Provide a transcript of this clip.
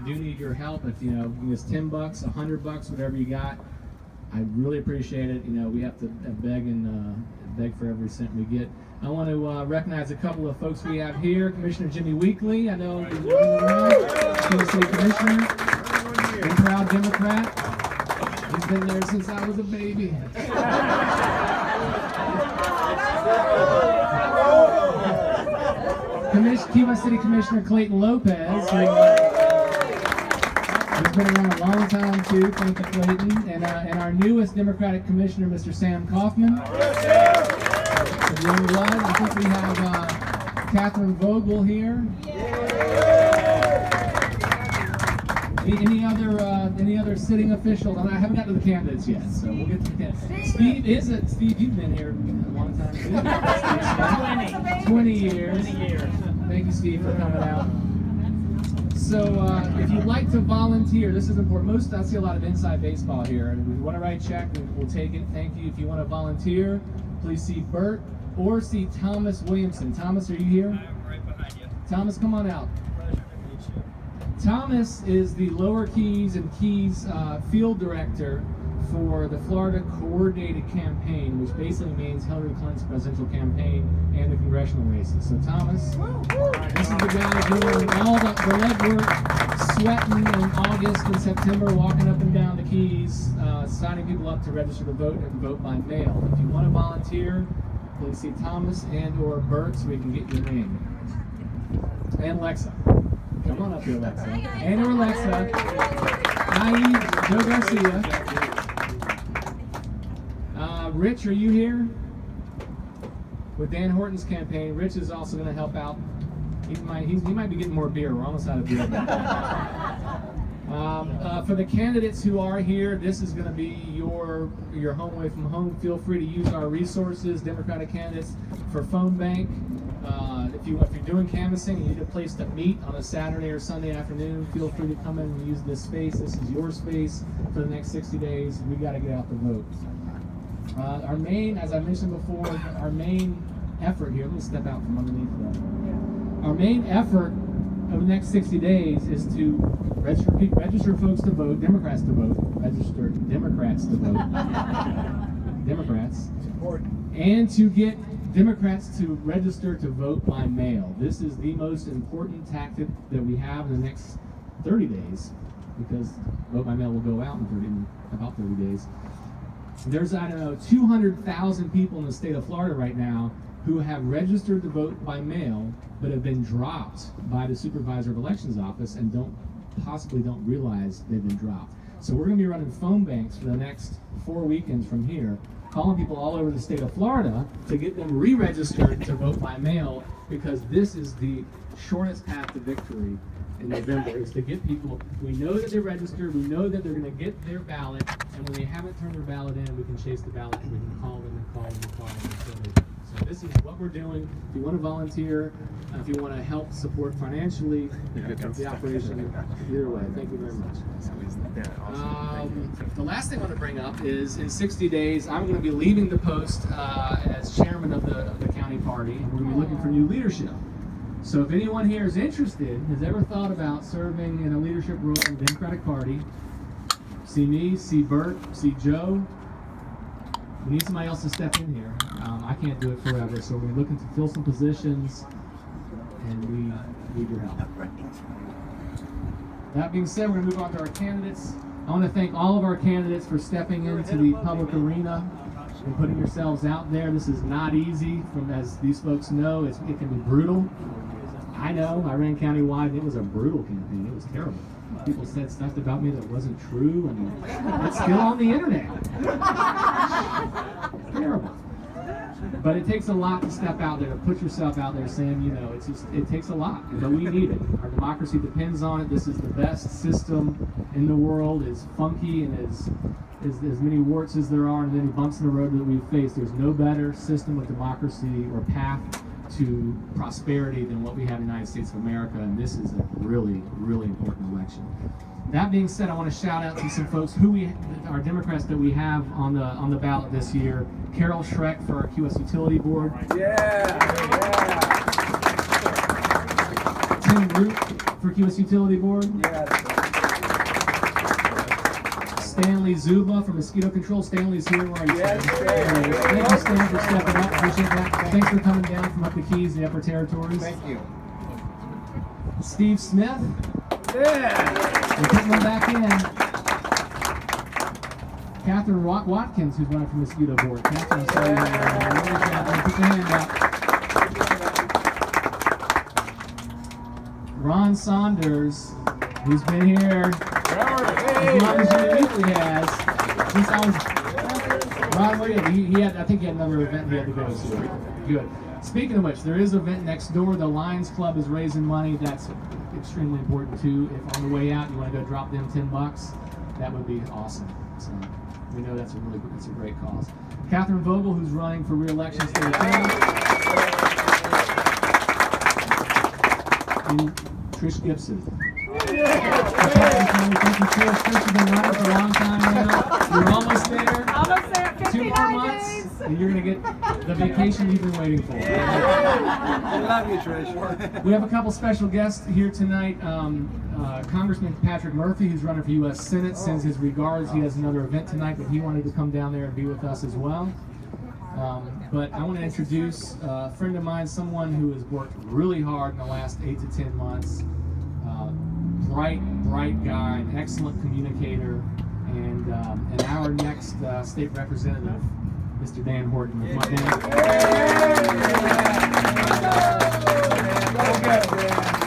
do need your help, if it's $10, $100, whatever you got, I really appreciate it. We have to beg for every cent we get. I want to recognize a couple of folks we have here. Commissioner Jimmy Weekly, I know he's around. City Commissioner, and proud Democrat. He's been there since I was a baby. Key City Commissioner Clayton Lopez, who's been around a long time too. Thank you, Clayton. And our newest Democratic Commissioner, Mr. Sam Kaufman. The young blood. I think we have Catherine Vogel here. Any other sitting officials? I haven't got to the candidates yet, so we'll get to the candidates. Steve, you've been here a long time too. 20 years. Thank you, Steve, for coming out. So if you'd like to volunteer, this is important. I see a lot of inside baseball here, and if you want to write a check, we'll take it. Thank you. If you want to volunteer, please see Bert or see Thomas Williamson. Thomas, are you here? I'm right behind you. Thomas, come on out. Pleasure to meet you. Thomas is the Lower Keys and Keys field director for the Florida Coordinated Campaign, which basically means Hillary Clinton's presidential campaign and the congressional races. So Thomas, this is the guy doing all the legwork, sweating in August and September, walking up and down the Keys, signing people up to register to vote and vote by mail. If you want to volunteer, please see Thomas and or Bert so we can get your name. And Alexa. Come on up here, Alexa. And or Alexa. Hi, Joe Garcia. Rich, are you here? With Dan Horton's campaign, Rich is also going to help out. He might be getting more beer. We're almost out of beer. For the candidates who are here, this is going to be your home away from home. Feel free to use our resources, Democratic candidates, for phone bank. If you're doing canvassing and you need a place to meet on a Saturday or Sunday afternoon, feel free to come in and use this space. This is your space for the next 60 days. We got to get out the vote. Our main, as I mentioned before, our main effort here, let me step out from underneath that. Our main effort over the next 60 days is to register folks to vote, Democrats to vote, register Democrats to vote, Democrats, and to get Democrats to register to vote by mail. This is the most important tactic that we have in the next 30 days, because vote by mail will go out in about 30 days. There's, 200,000 people in the state of Florida right now who have registered to vote by mail, but have been dropped by the Supervisor of Elections office and don't realize they've been dropped. So we're going to be running phone banks for the next 4 weekends from here, calling people all over the state of Florida to get them re-registered to vote by mail, because this is the shortest path to victory in November, is to get people, we know that they're registered, we know that they're going to get their ballot, and when they haven't turned their ballot in, we can chase the ballot, and we can call them and call them and call them until they do. So this is what we're doing. If you want to volunteer, if you want to help support financially the operation, either way, thank you very much. The last thing I want to bring up is in 60 days, I'm going to be leaving the post as chairman of the county party, and we're going to be looking for new leadership. So if anyone here is interested, has ever thought about serving in a leadership role in the Democratic Party, see me, see Bert, see Joe. We need somebody else to step in here. I can't do it forever, so we're looking to fill some positions, and we need your help. That being said, we're going to move on to our candidates. I want to thank all of our candidates for stepping into the public arena and putting yourselves out there. This is not easy, as these folks know. It can be brutal. I know, I ran countywide, and it was a brutal campaign. It was terrible. People said stuff about me that wasn't true, and it's still on the internet. It's terrible. But it takes a lot to step out there, to put yourself out there saying, it takes a lot, but we need it. Our democracy depends on it. This is the best system in the world. It's funky and as many warts as there are and many bumps in the road that we've faced. There's no better system of democracy or path to prosperity than what we have in the United States of America, and this is a really, really important election. That being said, I want to shout out to some folks our Democrats that we have on the ballot this year. Carol Schreck for our QS Utility Board. Tim Root for QS Utility Board. Stanley Zuba from Mosquito Control. Stanley's here. Where are you? Yes, Stan? sir. Thank you, Stan, for stepping up. Appreciate that. Thanks for coming down from up the Keys, the Upper Territories. Thank you. Steve Smith. Yeah. We're putting them back in. Catherine Watkins, who's running for Mosquito Board. Catherine, sorry, Catherine, put your hand up. Ron Saunders, who's been here as long as he usually has. Since I was, Ron, he had, I think he had another event he had to go to. Good. Speaking of which, there is an event next door. The Lions Club is raising money. That's extremely important too. If on the way out you want to go drop them $10, that would be awesome. So we know that's a great cause. Catherine Vogel, who's running for re-election state attorney, and Trish Gibson. Thank you, Trish. Trish, you've been running for a long time now. You're almost there. Almost there. 2 more months, and you're going to get the vacation you've been waiting for. I love you, Trish. We have a couple special guests here tonight. Congressman Patrick Murphy, who's running for U.S. Senate, sends his regards. He has another event tonight, but he wanted to come down there and be with us as well. But I want to introduce a friend of mine, someone who has worked really hard in the last 8 to 10 months. Bright guy, an excellent communicator, and our next state representative, Mr. Dan Horton. With my Dan.